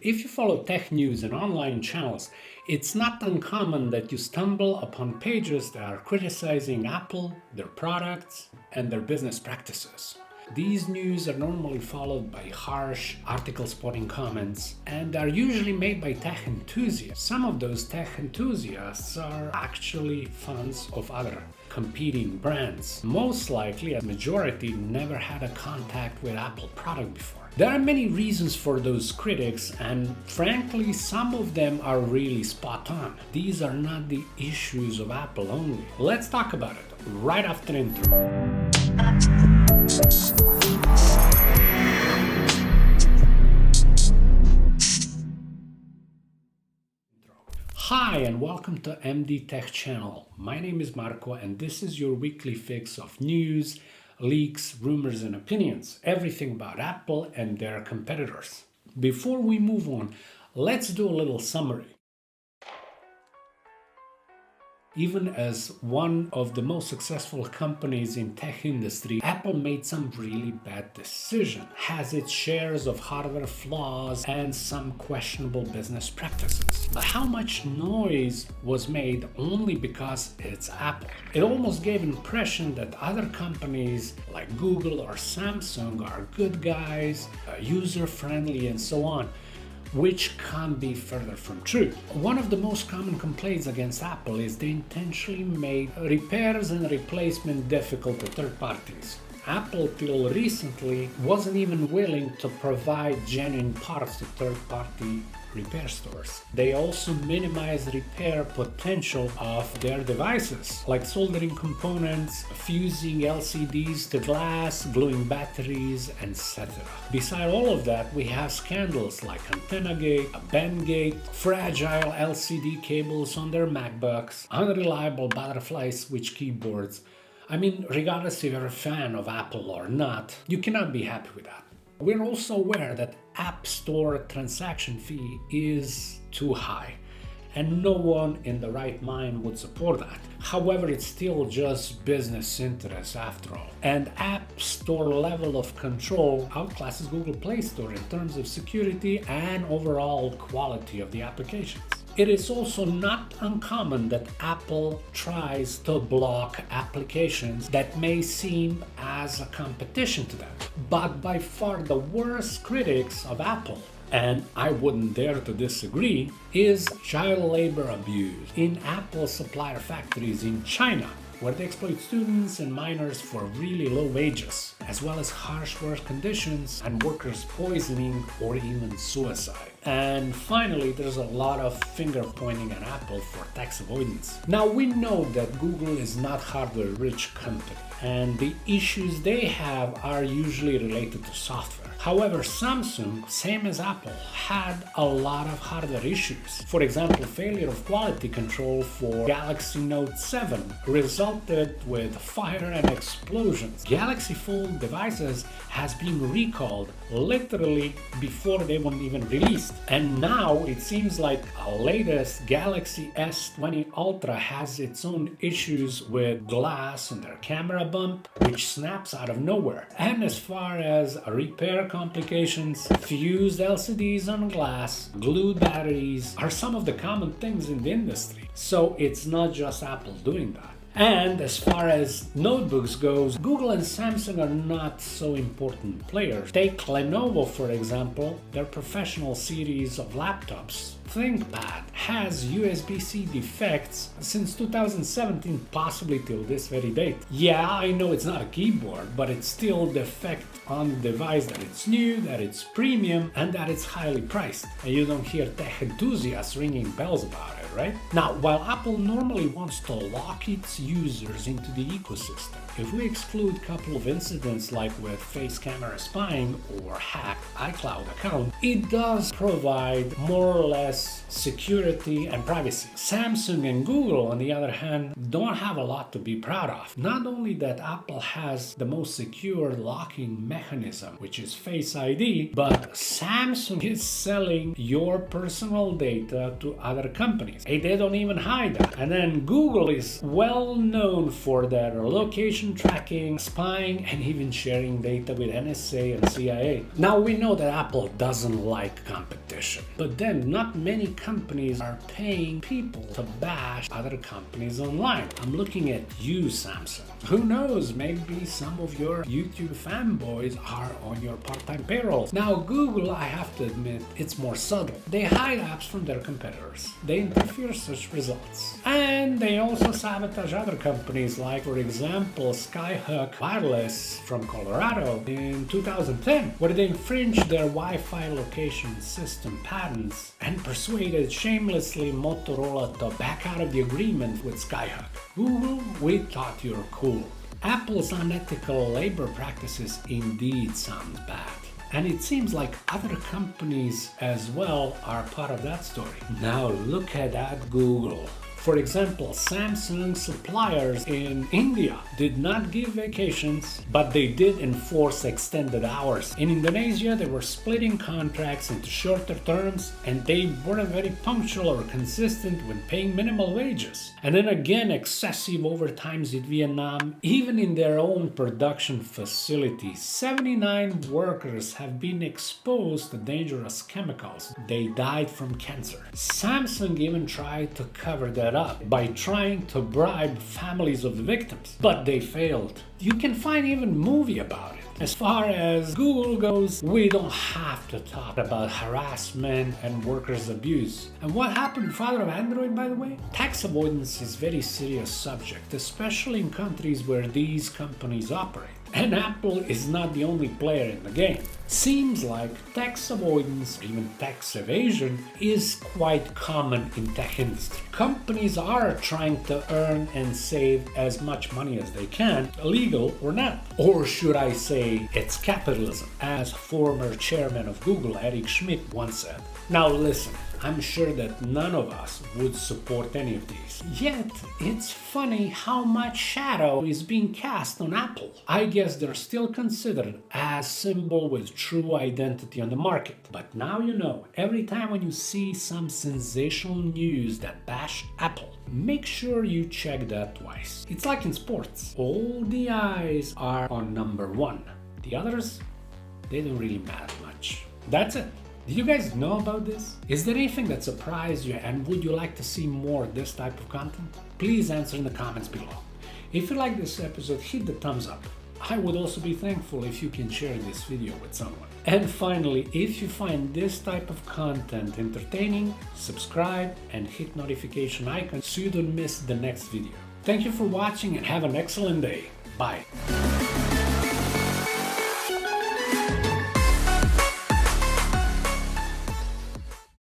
If you follow tech news and online channels, it's not uncommon that you stumble upon pages that are criticizing Apple, their products, and their business practices. These news are normally followed by harsh, article-spotting comments, and are usually made by tech enthusiasts. Some of those tech enthusiasts are actually fans of other competing brands. Most likely, a majority never had a contact with Apple product before. There are many reasons for those critics, and frankly, some of them are really spot on. These are not the issues of Apple only. Let's talk about it right after the intro. Hi and welcome to MD Tech channel. My name is Marco and this is your weekly fix of news, leaks, rumors and opinions. Everything about Apple and their competitors. Before we move on, let's do a little summary. Even as one of the most successful companies in tech industry, Apple made some really bad decisions, has its shares of hardware flaws and some questionable business practices. But how much noise was made only because it's Apple? It almost gave impression that other companies like Google or Samsung are good guys, user-friendly and so on, which can't be further from true. One of the most common complaints against Apple is they intentionally made repairs and replacement difficult to third parties. Apple till recently wasn't even willing to provide genuine parts to third-party repair stores. They also minimize repair potential of their devices, like soldering components, fusing LCDs to glass, gluing batteries, etc. Beside all of that, we have scandals like AntennaGate, BandGate, fragile LCD cables on their MacBooks, unreliable butterfly switch keyboards. I mean, regardless if you're a fan of Apple or not, you cannot be happy with that. We're also aware that App Store transaction fee is too high, and no one in the right mind would support that. However, it's still just business interests after all. And App Store level of control outclasses Google Play Store in terms of security and overall quality of the applications. It is also not uncommon that Apple tries to block applications that may seem as a competition to them. But by far the worst critics of Apple, and I wouldn't dare to disagree, is child labor abuse in Apple supplier factories in China, where they exploit students and minors for really low wages, as well as harsh work conditions and workers poisoning or even suicide. And finally, there's a lot of finger pointing at Apple for tax avoidance. Now we know that Google is not hardware-rich company, and the issues they have are usually related to software. However, Samsung, same as Apple, had a lot of hardware issues. For example, failure of quality control for Galaxy Note 7 resulted with fire and explosions. Galaxy Fold devices has been recalled literally before they were even released. And now it seems like a latest Galaxy S20 Ultra has its own issues with glass on their camera bump, which snaps out of nowhere. And as far as repair complications, fused LCDs on glass, glued batteries are some of the common things in the industry. So it's not just Apple doing that. And as far as notebooks goes, Google and Samsung are not so important players. Take Lenovo, for example. Their professional series of laptops, ThinkPad, has USB-C defects since 2017, possibly till this very date. Yeah, I know it's not a keyboard, but it's still defect on the device that it's new, that it's premium, and that it's highly priced. And you don't hear tech enthusiasts ringing bells about it, right? Now, while Apple normally wants to lock its users into the ecosystem, if we exclude a couple of incidents like with face camera spying or hacked iCloud account, it does provide more or less security and privacy. Samsung and Google, on the other hand, don't have a lot to be proud of. Not only that Apple has the most secure locking mechanism, which is Face ID, but Samsung is selling your personal data to other companies. They don't even hide that. And then Google is well known for their location location tracking, spying, and even sharing data with NSA and CIA. Now we know that Apple doesn't like competition, but then not many companies are paying people to bash other companies online. I'm looking at you, Samsung. Who knows, maybe some of your YouTube fanboys are on your part-time payroll. Now Google, I have to admit, it's more subtle. They hide apps from their competitors. They interfere search results. And they also sabotage other companies, like for example Skyhook Wireless from Colorado in 2010, where they infringed their Wi-Fi location system patents and persuaded shamelessly Motorola to back out of the agreement with Skyhook. Google, we thought you were cool. Apple's unethical labor practices indeed sound bad. And it seems like other companies as well are part of that story. Now look at that Google. For example, Samsung suppliers in India did not give vacations, but they did enforce extended hours. In Indonesia, they were splitting contracts into shorter terms, and they weren't very punctual or consistent when paying minimal wages. And then again, excessive overtimes in Vietnam. Even in their own production facilities, 79 workers have been exposed to dangerous chemicals. They died from cancer. Samsung even tried to cover that up by trying to bribe families of the victims, but they failed. You can find even a movie about it. As far as Google goes, we don't have to talk about harassment and workers' abuse. And what happened to father of Android, by the way? Tax avoidance is a very serious subject, especially in countries where these companies operate. And Apple is not the only player in the game. Seems like tax avoidance, even tax evasion, is quite common in tech industry. Companies are trying to earn and save as much money as they can, illegal or not. Or should I say, it's capitalism, as former chairman of Google, Eric Schmidt, once said. Now listen, I'm sure that none of us would support any of these. Yet, it's funny how much shadow is being cast on Apple. I guess they're still considered as symbol with true identity on the market. But now you know, every time when you see some sensational news that bash Apple, make sure you check that twice. It's like in sports. All the eyes are on number one. The others, they don't really matter much. That's it. Did you guys know about this? Is there anything that surprised you, and would you like to see more of this type of content? Please answer in the comments below. If you like this episode, hit the thumbs up. I would also be thankful if you can share this video with someone. And finally, if you find this type of content entertaining, subscribe and hit notification icon so you don't miss the next video. Thank you for watching and have an excellent day. Bye.